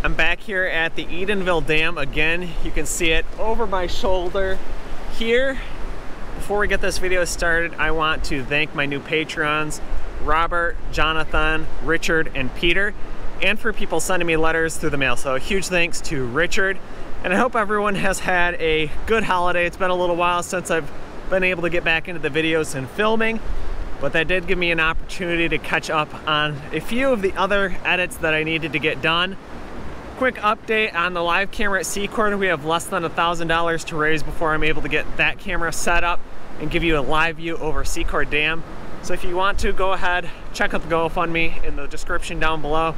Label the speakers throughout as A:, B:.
A: I'm back here at the Edenville Dam again. You can see it over my shoulder here. Before we get this video started, I want to thank my new patrons, Robert, Jonathan, Richard, and Peter, and for people sending me letters through the mail. So a huge thanks to Richard, and I hope everyone has had a good holiday. It's been a little while since I've been able to get back into the videos and filming, but that did give me an opportunity to catch up on a few of the other edits that I needed to get done. Quick update on the live camera at Secord. We have less than $1,000 to raise before I'm able to get that camera set up and give you a live view over Secord Dam. So if you want to, go ahead, check out the GoFundMe in the description down below.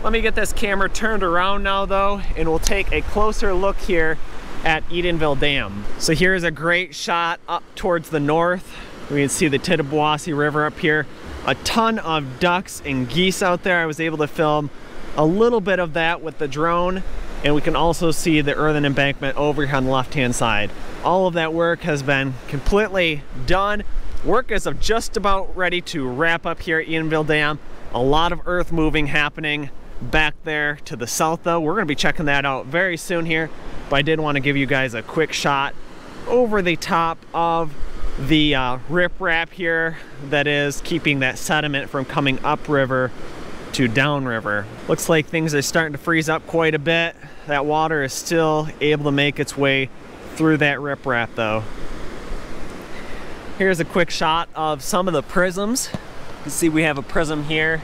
A: Let me get this camera turned around now though, and we'll take a closer look here at Edenville Dam. So here's a great shot up towards the north. We can see the Tittabawassee River up here. A ton of ducks and geese out there. I was able to film a little bit of that with the drone, and we can also see the earthen embankment over here on the left-hand side. All of that work has been completely done. Work is just about ready to wrap up here at Edenville Dam. A lot of earth moving happening back there to the south though. We're gonna be checking that out very soon here, but I did want to give you guys a quick shot over the top of the riprap here that is keeping that sediment from coming upriver to downriver. Looks like things are starting to freeze up quite a bit. That water is still able to make its way through that riprap though. Here's a quick shot of some of the prisms. You can see we have a prism here,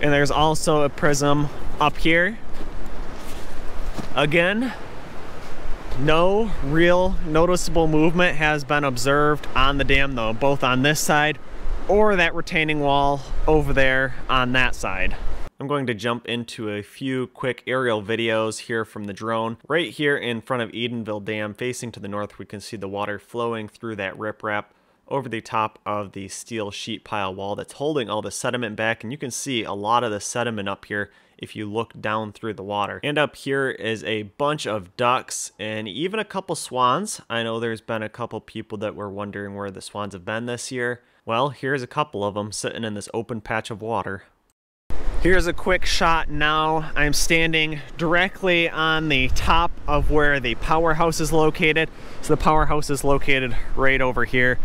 A: and there's also a prism up here. Again, no real noticeable movement has been observed on the dam though, both on this side or that retaining wall over there on that side. I'm going to jump into a few quick aerial videos here from the drone. Right here in front of Edenville Dam, facing to the north, we can see the water flowing through that riprap over the top of the steel sheet pile wall that's holding all the sediment back, and you can see a lot of the sediment up here if you look down through the water. And up here is a bunch of ducks and even a couple swans. I know there's been a couple people that were wondering where the swans have been this year. Well, here's a couple of them sitting in this open patch of water. Here's a quick shot now. I'm standing directly on the top of where the powerhouse is located. So the powerhouse is located right over here,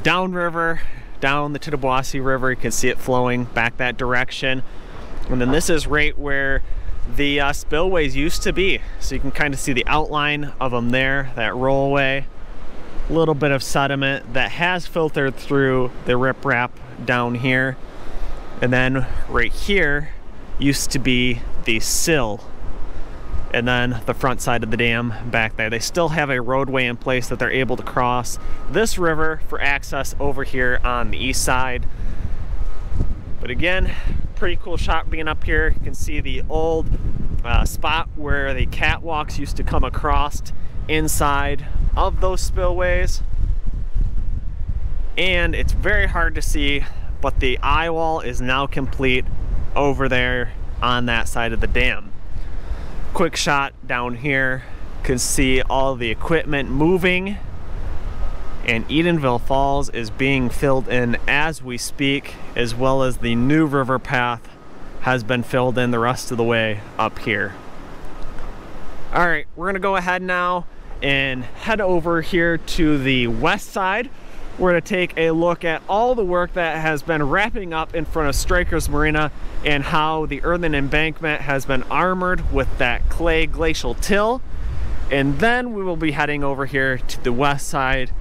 A: downriver, down the Tittabawassee River. You can see it flowing back that direction. And then this is right where the spillways used to be. So you can kind of see the outline of them there, that rollway. A little bit of sediment that has filtered through the riprap down here. And then right here used to be the sill, and then the front side of the dam back there. They still have a roadway in place that they're able to cross this river for access over here on the east side. But again, pretty cool shot being up here. You can see the old spot where the catwalks used to come across inside of those spillways, and it's very hard to see, but the eye wall is now complete over there on that side of the dam. Quick shot down here, you can see all the equipment moving, and Edenville Falls is being filled in as we speak, as well as the new river path has been filled in the rest of the way up here. All right, we're gonna go ahead now and head over here to the west side. We're going to take a look at all the work that has been wrapping up in front of Strikers Marina and how the earthen embankment has been armored with that clay glacial till. And then we will be heading over here to the west side,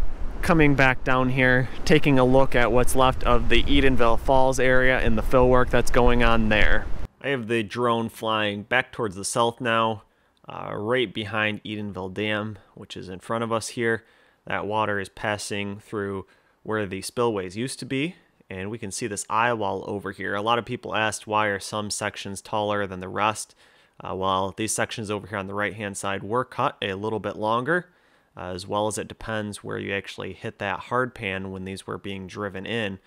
A: coming back down here, taking a look at what's left of the Edenville Falls area and the fill work that's going on there. I have the drone flying back towards the south now, right behind Edenville Dam, which is in front of us here. That water is passing through where the spillways used to be, and we can see this eye wall over here. A lot of people asked, why are some sections taller than the rest? Well, these sections over here on the right-hand side were cut a little bit longer, as well as it depends where you actually hit that hard pan when these were being driven in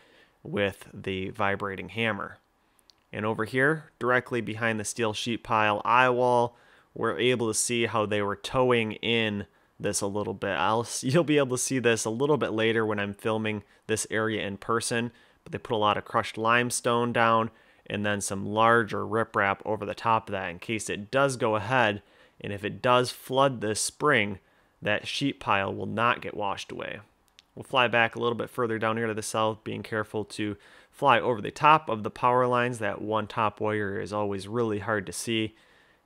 A: with the vibrating hammer. And over here, directly behind the steel sheet pile eye wall, we're able to see how they were towing in this a little bit. You'll be able to see this a little bit later when I'm filming this area in person, but they put a lot of crushed limestone down and then some larger riprap over the top of that in case it does go ahead, and if it does flood this spring, that sheet pile will not get washed away. We'll fly back a little bit further down here to the south, being careful to fly over the top of the power lines. That one top wire is always really hard to see.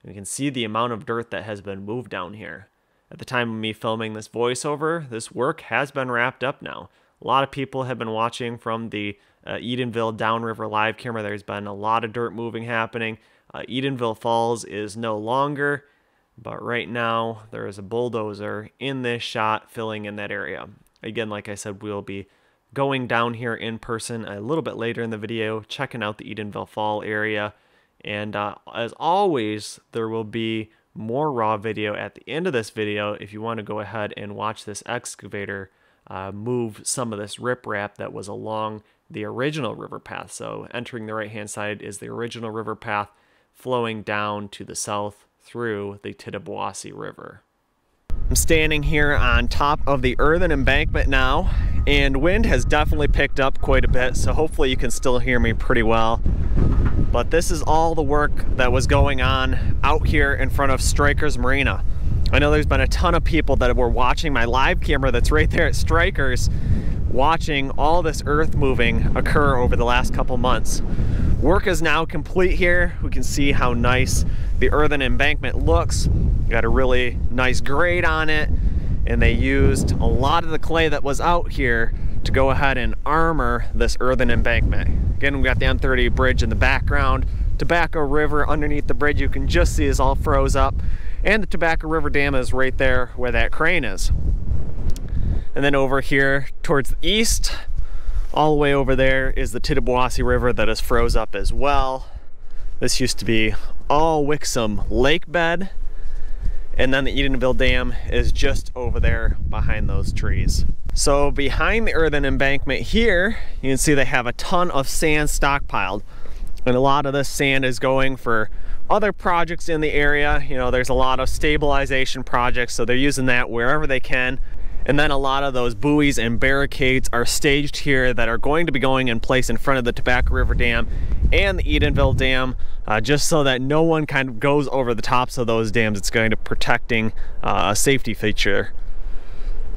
A: You can see the amount of dirt that has been moved down here. At the time of me filming this voiceover, this work has been wrapped up now. A lot of people have been watching from the Edenville downriver live camera. There's been a lot of dirt moving happening. Edenville Falls is no longer, but right now there is a bulldozer in this shot filling in that area. Again, like I said, we'll be going down here in person a little bit later in the video, checking out the Edenville Fall area. And as always, there will be more raw video at the end of this video if you want to go ahead and watch this excavator move some of this riprap that was along the original river path. So entering the right hand side is the original river path flowing down to the south through the Tittabawassee River. I'm standing here on top of the earthen embankment now, and wind has definitely picked up quite a bit, so hopefully you can still hear me pretty well. But this is all the work that was going on out here in front of Stryker's Marina. I know there's been a ton of people that were watching my live camera that's right there at Stryker's, watching all this earth moving occur over the last couple months. Work is now complete here. We can see how nice the earthen embankment looks. Got a really nice grade on it, and they used a lot of the clay that was out here to go ahead and armor this earthen embankment. Again, we got the M30 Bridge in the background. Tobacco River underneath the bridge, you can just see is all froze up. And the Tobacco River Dam is right there where that crane is. And then over here towards the east, all the way over there is the Tittabawassee River that is froze up as well. This used to be all Wixom lake bed. And then the Edenville Dam is just over there behind those trees. So behind the earthen embankment here, you can see they have a ton of sand stockpiled. And a lot of this sand is going for other projects in the area. You know, there's a lot of stabilization projects, so they're using that wherever they can. And then a lot of those buoys and barricades are staged here that are going to be going in place in front of the Tobacco River Dam and the Edenville Dam, just so that no one kind of goes over the tops of those dams. It's going to protecting a safety feature.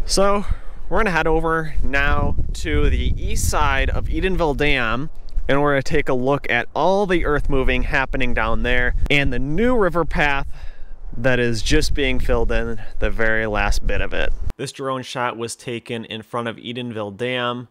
A: So we're gonna head over now to the east side of Edenville Dam, and we're gonna take a look at all the earth moving happening down there and the new river path that is just being filled in, the very last bit of it. This drone shot was taken in front of Edenville Dam,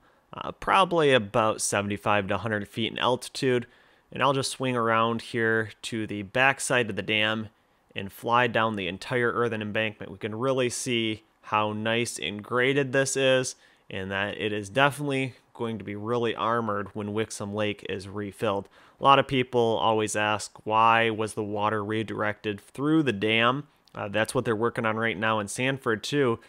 A: probably about 75 to 100 feet in altitude. And I'll just swing around here to the back side of the dam and fly down the entire earthen embankment. We can really see how nice and graded this is, and that it is definitely going to be really armored when Wixom Lake is refilled. A lot of people always ask, why was the water redirected through the dam? That's what they're working on right now in Sanford too.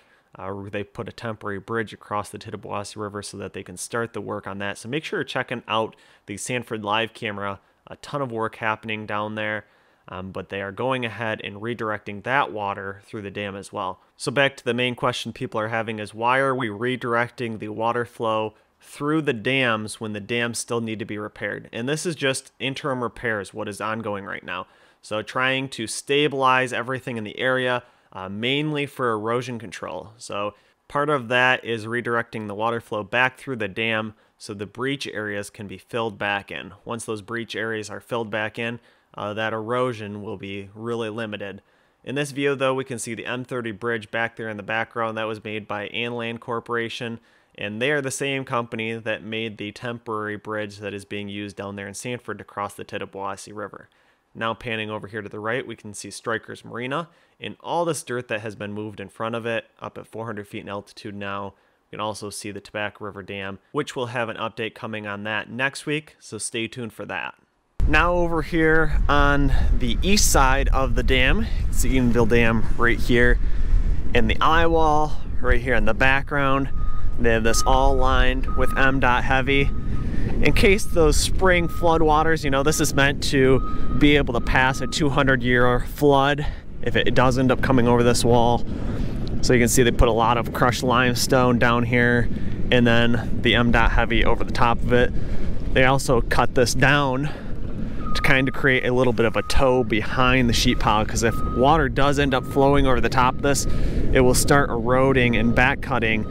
A: They put a temporary bridge across the Tittabawassee River so that they can start the work on that. So make sure you're checking out the Sanford live camera. A ton of work happening down there, but they are going ahead and redirecting that water through the dam as well. So back to the main question people are having is, why are we redirecting the water flow through the dams when the dams still need to be repaired? And this is just interim repairs, what is ongoing right now. So trying to stabilize everything in the area, mainly for erosion control. So part of that is redirecting the water flow back through the dam so the breach areas can be filled back in. Once those breach areas are filled back in, that erosion will be really limited. In this view though, we can see the M30 Bridge back there in the background. That was made by Anland Corporation, and they are the same company that made the temporary bridge that is being used down there in Sanford to cross the Tittabawassee River. Now panning over here to the right, we can see Stryker's Marina and all this dirt that has been moved in front of it, up at 400 feet in altitude now. We can also see the Tobacco River Dam, which will have an update coming on that next week, so stay tuned for that. Now over here on the east side of the dam, it's the Edenville Dam right here, and the eye wall right here in the background. They have this all lined with MDOT heavy. In case those spring flood waters, you know, this is meant to be able to pass a 200-year flood if it does end up coming over this wall. So you can see they put a lot of crushed limestone down here, and then the MDOT heavy over the top of it. They also cut this down kind of create a little bit of a toe behind the sheet pile, because if water does end up flowing over the top of this, it will start eroding and back cutting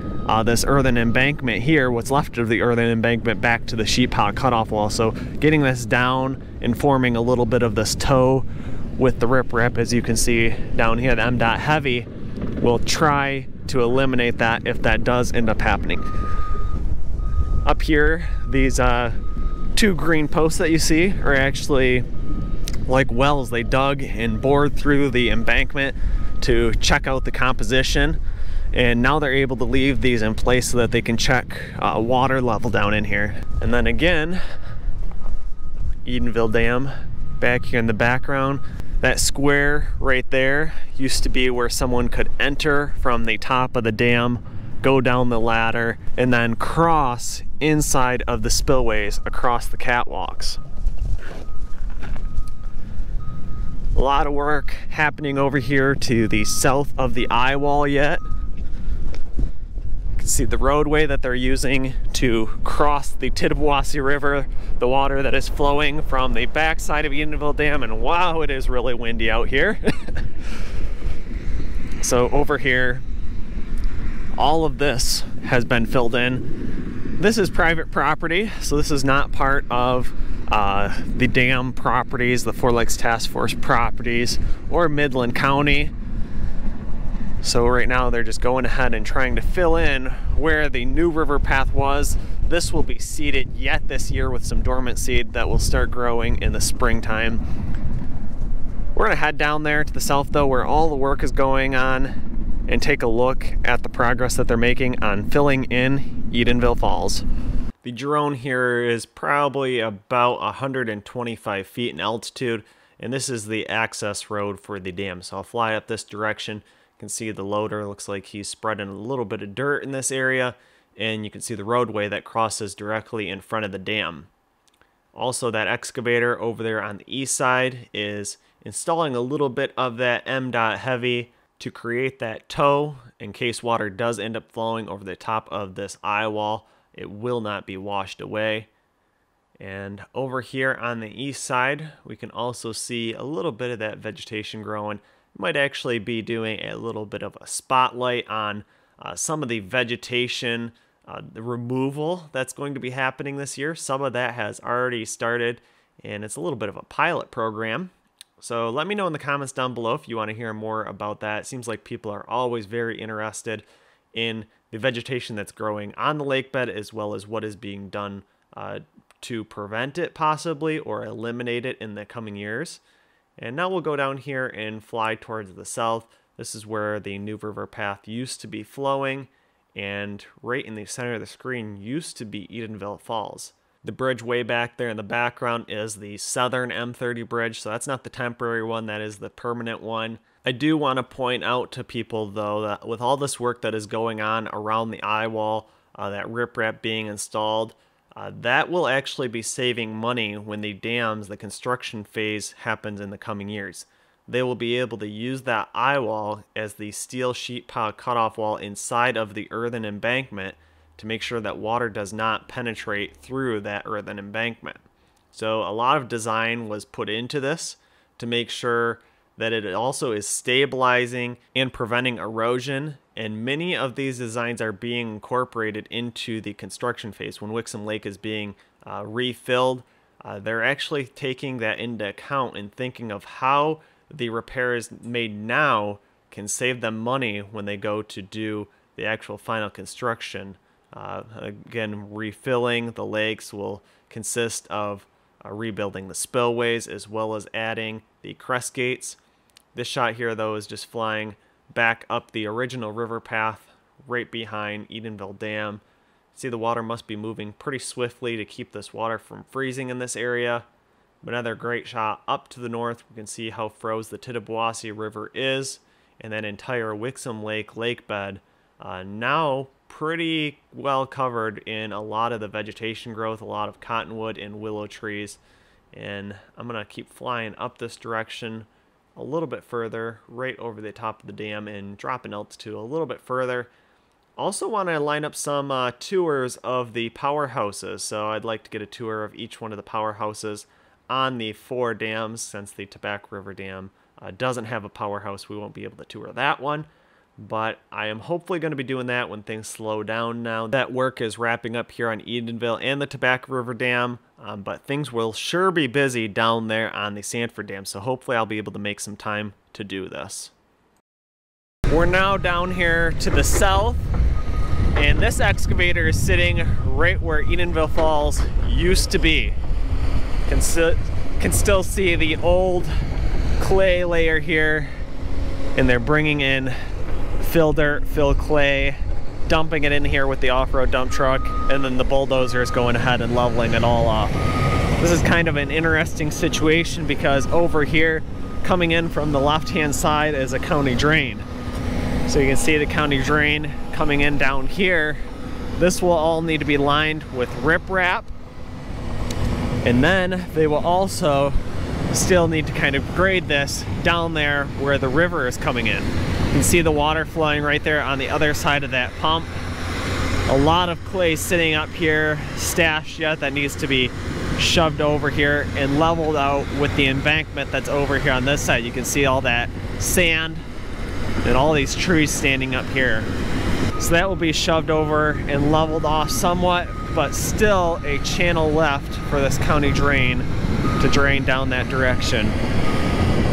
A: this earthen embankment here, what's left of the earthen embankment, back to the sheet pile cutoff wall. So getting this down and forming a little bit of this toe with the riprap, as you can see down here, the MDOT heavy will try to eliminate that if that does end up happening. Up here, these two green posts that you see are actually like wells. They dug and bored through the embankment to check out the composition, and now they're able to leave these in place so that they can check water level down in here. And then again, Edenville Dam back here in the background. That square right there used to be where someone could enter from the top of the dam, go down the ladder, and then cross inside of the spillways across the catwalks. A lot of work happening over here to the south of the eye wall yet. You can see the roadway that they're using to cross the Tittabawassee River, the water that is flowing from the backside of Edenville Dam, and wow, it is really windy out here. So over here, all of this has been filled in. This is private property, so this is not part of the dam properties, the Four Lakes Task Force properties, or Midland County. So right now they're just going ahead and trying to fill in where the new river path was. This will be seeded yet this year with some dormant seed that will start growing in the springtime. We're gonna head down there to the south though, where all the work is going on, and take a look at the progress that they're making on filling in Edenville Falls. The drone here is probably about 125 feet in altitude, and this is the access road for the dam. So I'll fly up this direction. You can see the loader looks like he's spreading a little bit of dirt in this area, and you can see the roadway that crosses directly in front of the dam. Also, that excavator over there on the east side is installing a little bit of that MDOT heavy to create that toe in case water does end up flowing over the top of this eye wall. It will not be washed away. And over here on the east side, we can also see a little bit of that vegetation growing. Might actually be doing a little bit of a spotlight on some of the vegetation, the removal that's going to be happening this year. Some of that has already started, and it's a little bit of a pilot program. So let me know in the comments down below if you want to hear more about that. It seems like people are always very interested in the vegetation that's growing on the lake bed, as well as what is being done to prevent it possibly or eliminate it in the coming years. And now we'll go down here and fly towards the south. This is where the new river path used to be flowing, and right in the center of the screen used to be Edenville Falls. The bridge way back there in the background is the southern M30 Bridge, so that's not the temporary one, that is the permanent one. I do want to point out to people though that with all this work that is going on around the eye wall, that riprap being installed, that will actually be saving money when the dams, the construction phase happens in the coming years. They will be able to use that eye wall as the steel sheet pile cutoff wall inside of the earthen embankment to make sure that water does not penetrate through that earthen embankment. So a lot of design was put into this to make sure that it also is stabilizing and preventing erosion, and many of these designs are being incorporated into the construction phase. When Wixom Lake is being refilled, they're actually taking that into account and thinking of how the repairs made now can save them money when they go to do the actual final construction. Again, refilling the lakes will consist of rebuilding the spillways as well as adding the crest gates. This shot here though is just flying back up the original river path right behind Edenville Dam. See, the water must be moving pretty swiftly to keep this water from freezing in this area. But another great shot up to the north. We can see how froze the Tittabawassee River is, and that entire Wixom Lake lake bed now pretty well covered in a lot of the vegetation growth, a lot of cottonwood and willow trees. And I'm gonna keep flying up this direction a little bit further, right over the top of the dam, and drop in altitude a little bit further. Also want to line up some tours of the powerhouses, so I'd like to get a tour of each one of the powerhouses on the 4 dams, since the Tobacco River Dam doesn't have a powerhouse. We won't be able to tour that one, but I am hopefully going to be doing that when things slow down now. That work is wrapping up here on Edenville and the Tobacco River Dam, but things will sure be busy down there on the Sanford Dam, so hopefully I'll be able to make some time to do this. We're now down here to the south, and this excavator is sitting right where Edenville Falls used to be. Can still see the old clay layer here, and they're bringing in fill dirt, fill clay, dumping it in here with the off-road dump truck, and then the bulldozer is going ahead and leveling it all off. This is kind of an interesting situation because over here, coming in from the left-hand side, is a county drain. So you can see the county drain coming in down here. This will all need to be lined with riprap, and then they will also still need to kind of grade this down there where the river is coming in. You can see the water flowing right there on the other side of that pump. A lot of clay sitting up here, stashed yet, that needs to be shoved over here and leveled out with the embankment that's over here on this side. You can see all that sand and all these trees standing up here. So that will be shoved over and leveled off somewhat, but still a channel left for this county drain to drain down that direction.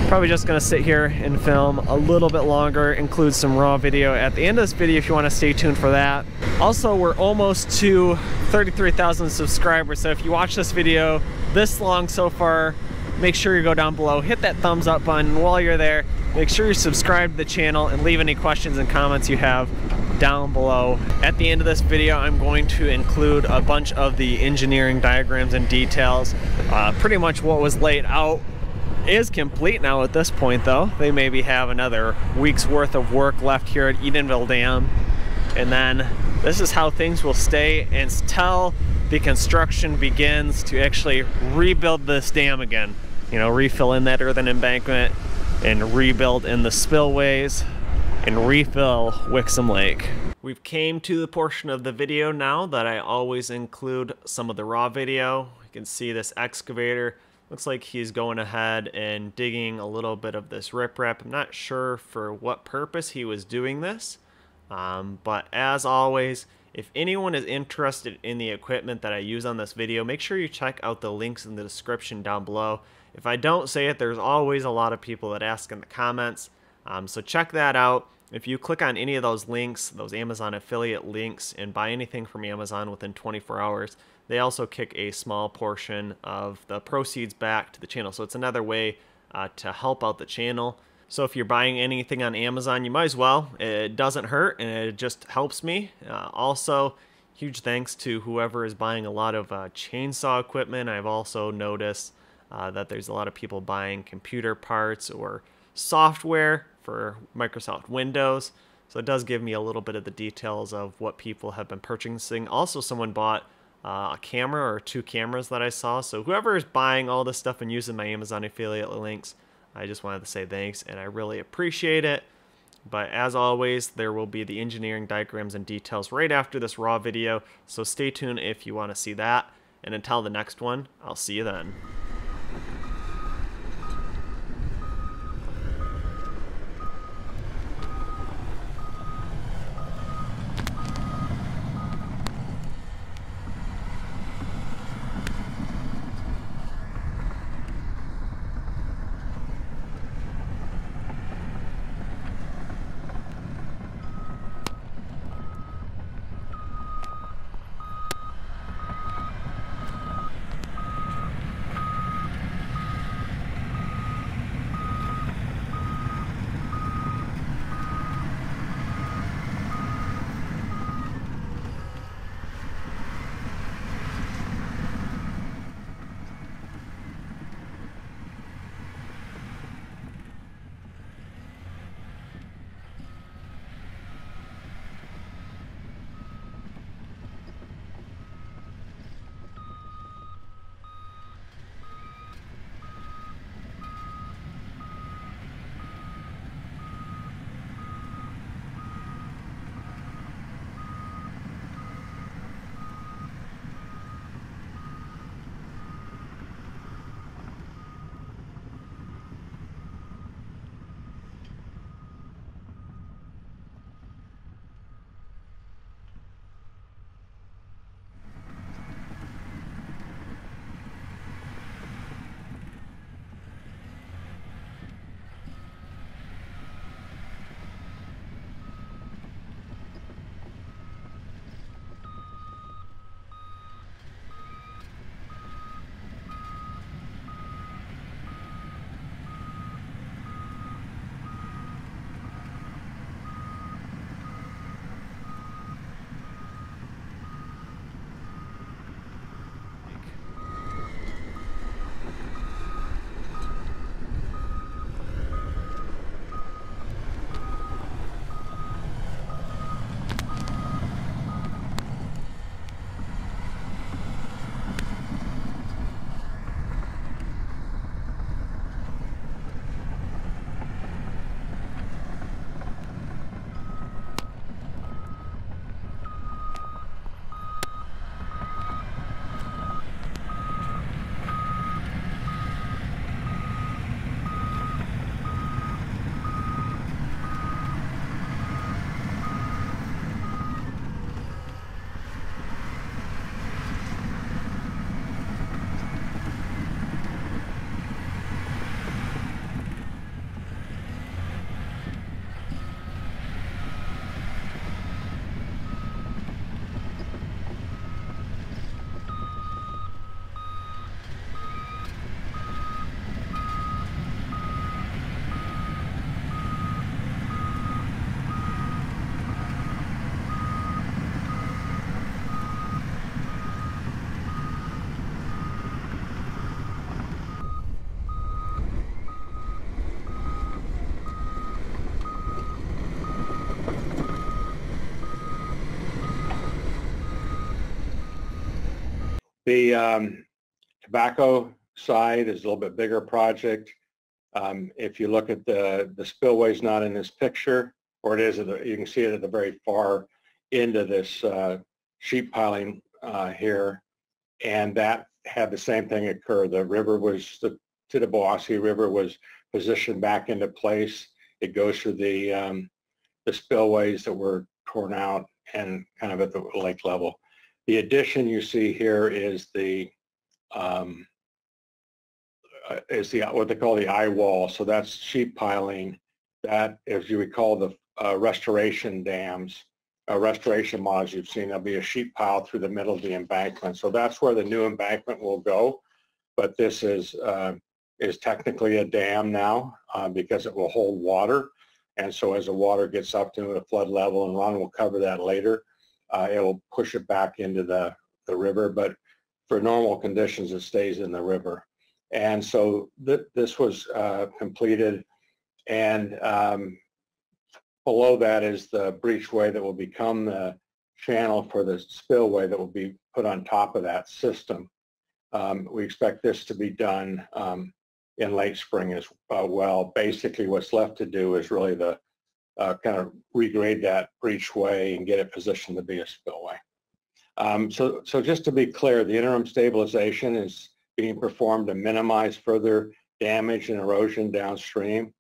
A: Probably just gonna sit here and film a little bit longer, include some raw video at the end of this video if you want to stay tuned for that. Also, we're almost to 33,000 subscribers, so if you watch this video this long so far, make sure you go down below, hit that thumbs up button. While you're there, make sure you subscribe to the channel and leave any questions and comments you have down below. At the end of this video, I'm going to include a bunch of the engineering diagrams and details. Pretty much what was laid out is complete now at this point, though. They maybe have another week's worth of work left here at Edenville Dam, and then this is how things will stay until the construction begins to actually rebuild this dam again. You know, refill in that earthen embankment and rebuild in the spillways and refill Wixom Lake. We've came to the portion of the video now that I always include some of the raw video. You can see this excavator. Looks like he's going ahead and digging a little bit of this riprap. I'm not sure for what purpose he was doing this, but as always, if anyone is interested in the equipment that I use on this video, make sure you check out the links in the description down below. If I don't say it, there's always a lot of people that ask in the comments, so check that out. If you click on any of those links, those Amazon affiliate links, and buy anything from Amazon within 24 hours, they also kick a small portion of the proceeds back to the channel. So it's another way to help out the channel. So if you're buying anything on Amazon, you might as well. It doesn't hurt, and it just helps me. Also, huge thanks to whoever is buying a lot of chainsaw equipment. I've also noticed that there's a lot of people buying computer parts or software for Microsoft Windows. So it does give me a little bit of the details of what people have been purchasing. Also, someone bought a camera or 2 cameras that I saw. So whoever is buying all this stuff and using my Amazon affiliate links, I just wanted to say thanks, and I really appreciate it. But as always, there will be the engineering diagrams and details right after this raw video, so stay tuned if you want to see that. And until the next one, I'll see you then.
B: The tobacco side is a little bit bigger project. If you look at the spillway's not in this picture, or it is, you can see it at the very far end of this sheet piling here, and that had the same thing occur. The river was, the Tittabawassee River was positioned back into place. It goes through the spillways that were torn out and kind of at the lake level. The addition you see here is what they call the eye wall. So that's sheet piling. That, if you recall, the restoration dams, restoration models you've seen, there'll be a sheet pile through the middle of the embankment. So that's where the new embankment will go. But this is technically a dam now because it will hold water. And so as the water gets up to the flood level, and Ron will cover that later, it will push it back into the river. But for normal conditions, it stays in the river. And so this was completed, and below that is the breachway that will become the channel for the spillway that will be put on top of that system. We expect this to be done in late spring as well. Basically, what's left to do is really the kind of regrade that breachway and get it positioned to be a spillway. So just to be clear, the interim stabilization is being performed to minimize further damage and erosion downstream,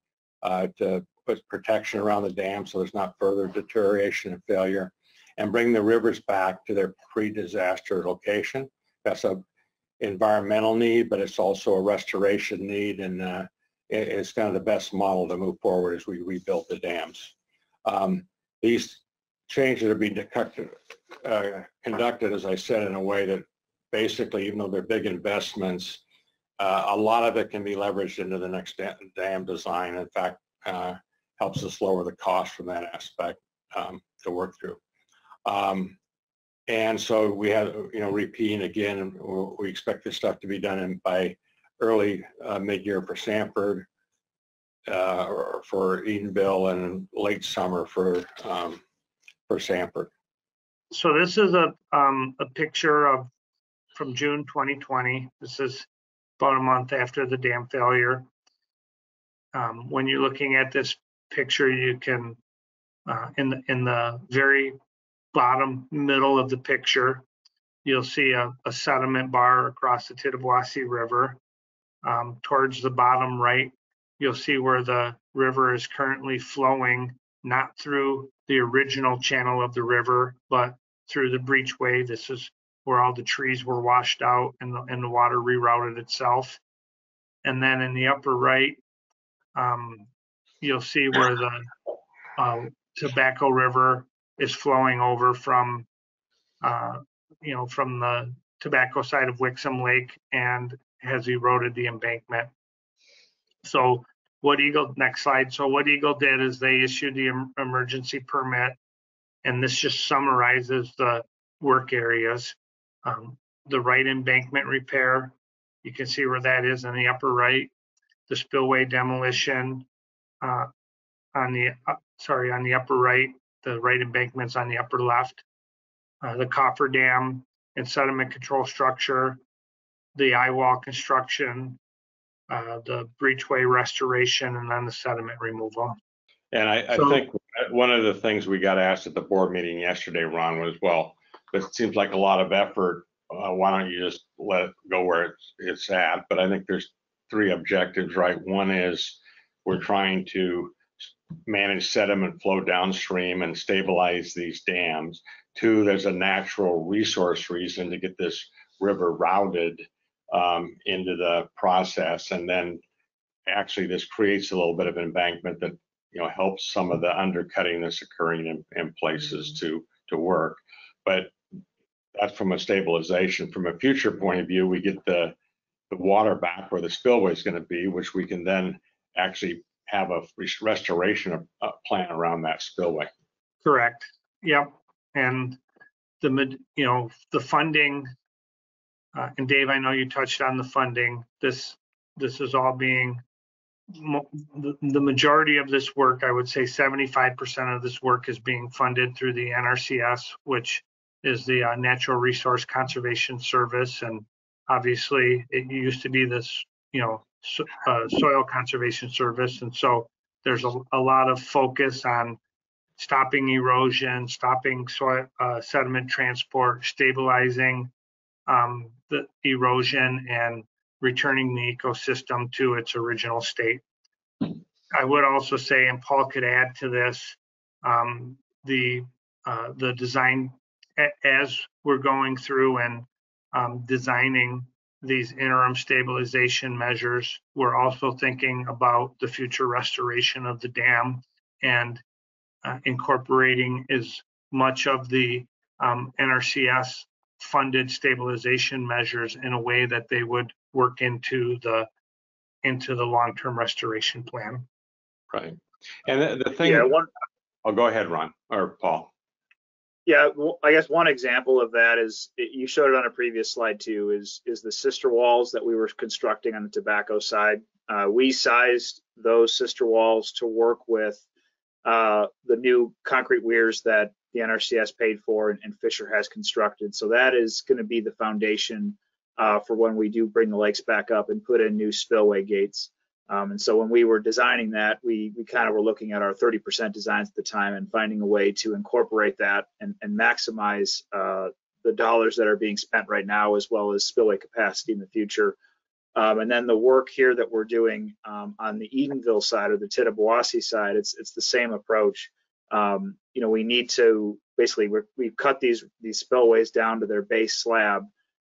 B: to put protection around the dam so there's not further deterioration and failure, and bring the rivers back to their pre-disaster location. That's an environmental need, but it's also a restoration need, and it's kind of the best model to move forward as we rebuild the dams. These changes are being conducted, as I said, in a way that basically, even though they're big investments, a lot of it can be leveraged into the next dam design. In fact, helps us lower the cost from that aspect to work through. And so we have, repeating again, we expect this stuff to be done by early mid-year for Sanford, or for Edenville, and late summer for Sanford.
C: So this is a picture from June 2020. This is about a month after the dam failure. When you're looking at this picture, you can, in the very bottom middle of the picture, you'll see a sediment bar across the Tittabawassee River. Towards the bottom right, you'll see where the river is currently flowing, not through the original channel of the river, but through the breachway. This is where all the trees were washed out and the water rerouted itself. And then in the upper right, you'll see where the Tobacco River is flowing over from, from the tobacco side of Wixom Lake and has eroded the embankment. So next slide. So what Eagle did is they issued the emergency permit, and this just summarizes the work areas. The right embankment repair, you can see where that is in the upper right. The spillway demolition on the upper right. The right embankment's on the upper left. The cofferdam and sediment control structure, the eye wall construction, the breachway restoration, and then the sediment removal.
B: And I think one of the things we got asked at the board meeting yesterday, Ron, was, well, it seems like a lot of effort. Why don't you just let it go where it's at? But I think there's three objectives, right? One is we're trying to manage sediment flow downstream and stabilize these dams. Two, there's a natural resource reason to get this river routed into the process, and then actually this creates a little bit of embankment that helps some of the undercutting that's occurring in places to work. But that's from a stabilization. From a future point of view, we get the water back where the spillway is going to be, which we can then actually have a restoration plan around that spillway.
C: Correct. Yep. And the funding, and Dave, I know you touched on the funding. This is all being, the majority of this work, I would say 75% of this work is being funded through the NRCS, which is the Natural Resource Conservation Service, and obviously it used to be this, Soil Conservation Service, and so there's a lot of focus on stopping erosion, stopping soil sediment transport, stabilizing the erosion, and returning the ecosystem to its original state. I would also say, and Paul could add to this, the design, as we're going through and designing these interim stabilization measures, we're also thinking about the future restoration of the dam and incorporating as much of the NRCS funded stabilization measures in a way that they would work into the long-term restoration plan.
D: Right. And the thing,
E: Yeah,
D: I'll go ahead, Ron or Paul.
E: Yeah, well, I guess one example of that is, you showed it on a previous slide too, is the sister walls that we were constructing on the tobacco side. We sized those sister walls to work with the new concrete weirs that the NRCS paid for and Fisher has constructed. So that is going to be the foundation for when we do bring the lakes back up and put in new spillway gates. And so when we were designing that, we kind of were looking at our 30% designs at the time and finding a way to incorporate that and maximize the dollars that are being spent right now, as well as spillway capacity in the future. And then the work here that we're doing on the Edenville side or the Tittabawassee side, it's the same approach. We need to basically, we've cut these spillways down to their base slab.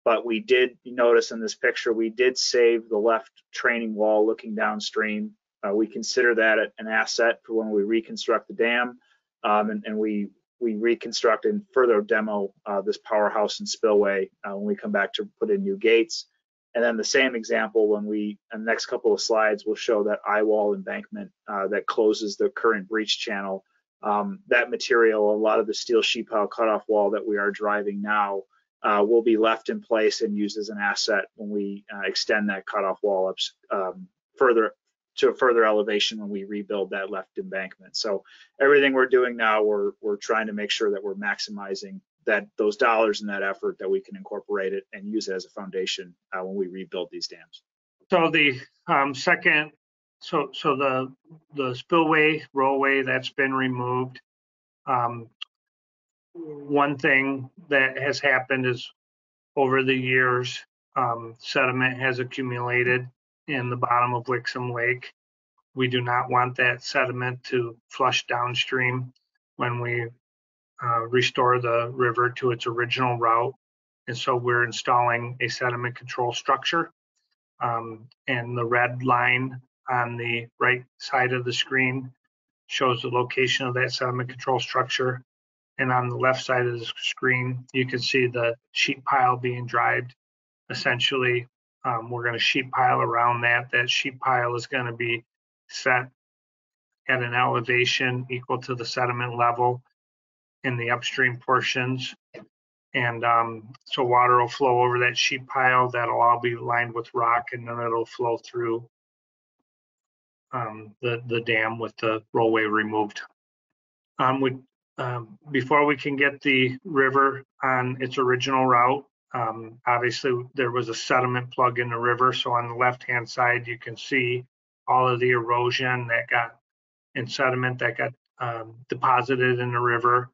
E: But we did notice in this picture, we did save the left training wall looking downstream. We consider that an asset for when we reconstruct the dam, and we reconstruct and further demo this powerhouse and spillway when we come back to put in new gates. And then the same example, when in the next couple of slides, we'll show that eye wall embankment that closes the current breach channel. That material, a lot of the steel sheet pile cutoff wall that we are driving now, will be left in place and used as an asset when we extend that cutoff wall up further to a further elevation when we rebuild that left embankment. So everything we're doing now, we're trying to make sure that we're maximizing those dollars and that effort, that we can incorporate it and use it as a foundation when we rebuild these dams.
C: So the second, so the spillway rollway that's been removed. One thing that has happened is, over the years, sediment has accumulated in the bottom of Wixom Lake. We do not want that sediment to flush downstream when we restore the river to its original route. And so we're installing a sediment control structure. And the red line on the right side of the screen shows the location of that sediment control structure. And on the left side of the screen, you can see the sheet pile being dried. Essentially, we're going to sheet pile around that. That sheet pile is going to be set at an elevation equal to the sediment level in the upstream portions. And so water will flow over that sheet pile. That'll all be lined with rock, and then it'll flow through the dam with the rollway removed. Before we can get the river on its original route, obviously there was a sediment plug in the river. So on the left-hand side, you can see all of the erosion and sediment that got deposited in the river.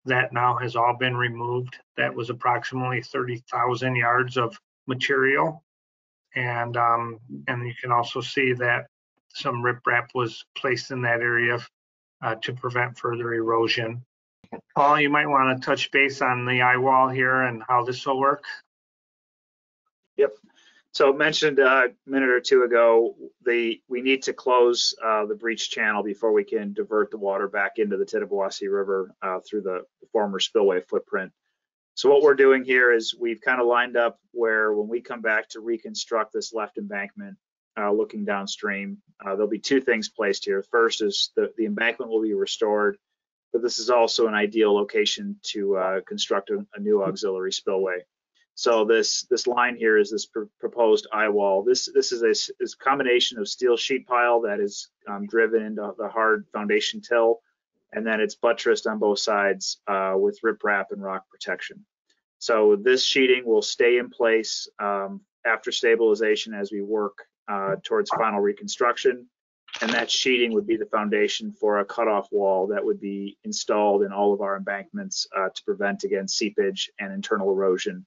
C: That now has all been removed. That was approximately 30,000 yards of material. And you can also see that some riprap was placed in that area to prevent further erosion. Paul, you might want to touch base on the eye wall here and how this will work.
E: Yep. So mentioned a minute or two ago, we need to close the breach channel before we can divert the water back into the Tittabawassee River through the former spillway footprint. So what we're doing here is we've kind of lined up where, when we come back to reconstruct this left embankment, looking downstream, there'll be two things placed here. First is the embankment will be restored, but this is also an ideal location to construct a new auxiliary spillway. So this line here is this proposed eye wall. This is a combination of steel sheet pile that is driven into the hard foundation till, and then it's buttressed on both sides with riprap and rock protection. So this sheeting will stay in place after stabilization as we work towards final reconstruction. And that sheeting would be the foundation for a cutoff wall that would be installed in all of our embankments to prevent, again, seepage and internal erosion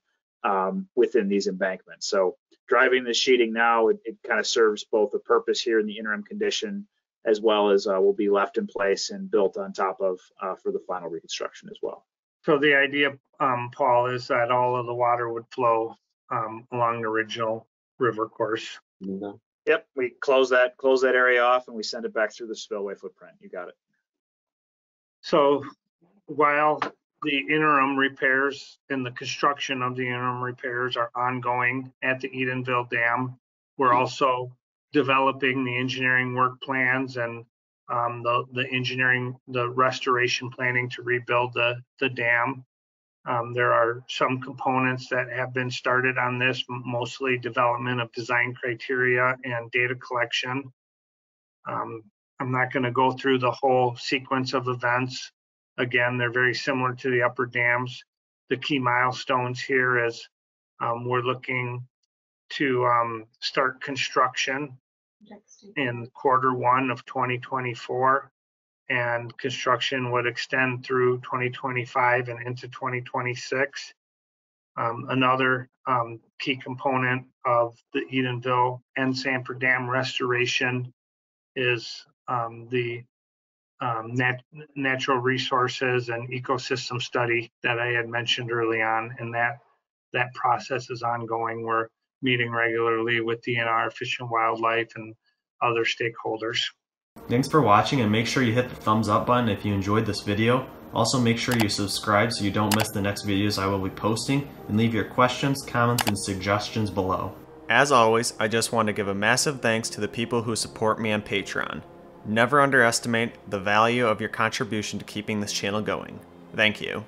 E: within these embankments. So driving the sheeting now, it kind of serves both a purpose here in the interim condition, as well as will be left in place and built on top of for the final reconstruction as well.
C: So the idea, Paul, is that all of the water would flow along the original river course.
E: Yep, we close that area off and we send it back through the spillway footprint. You got it.
C: So while the interim repairs and the construction of the interim repairs are ongoing at the Edenville Dam, we're also developing the engineering work plans and the engineering, the restoration planning to rebuild the dam. There are some components that have been started on this, mostly development of design criteria and data collection. I'm not going to go through the whole sequence of events. Again, they're very similar to the upper dams. The key milestones here is we're looking to start construction in Q1 of 2024. And construction would extend through 2025 and into 2026. Another key component of the Edenville and Sanford Dam restoration is the natural resources and ecosystem study that I had mentioned early on, and that process is ongoing. We're meeting regularly with DNR, Fish and Wildlife, and other stakeholders.
A: Thanks for watching, and make sure you hit the thumbs up button if you enjoyed this video. Also, make sure you subscribe so you don't miss the next videos I will be posting, and leave your questions, comments, and suggestions below. As always, I just want to give a massive thanks to the people who support me on Patreon. Never underestimate the value of your contribution to keeping this channel going. Thank you.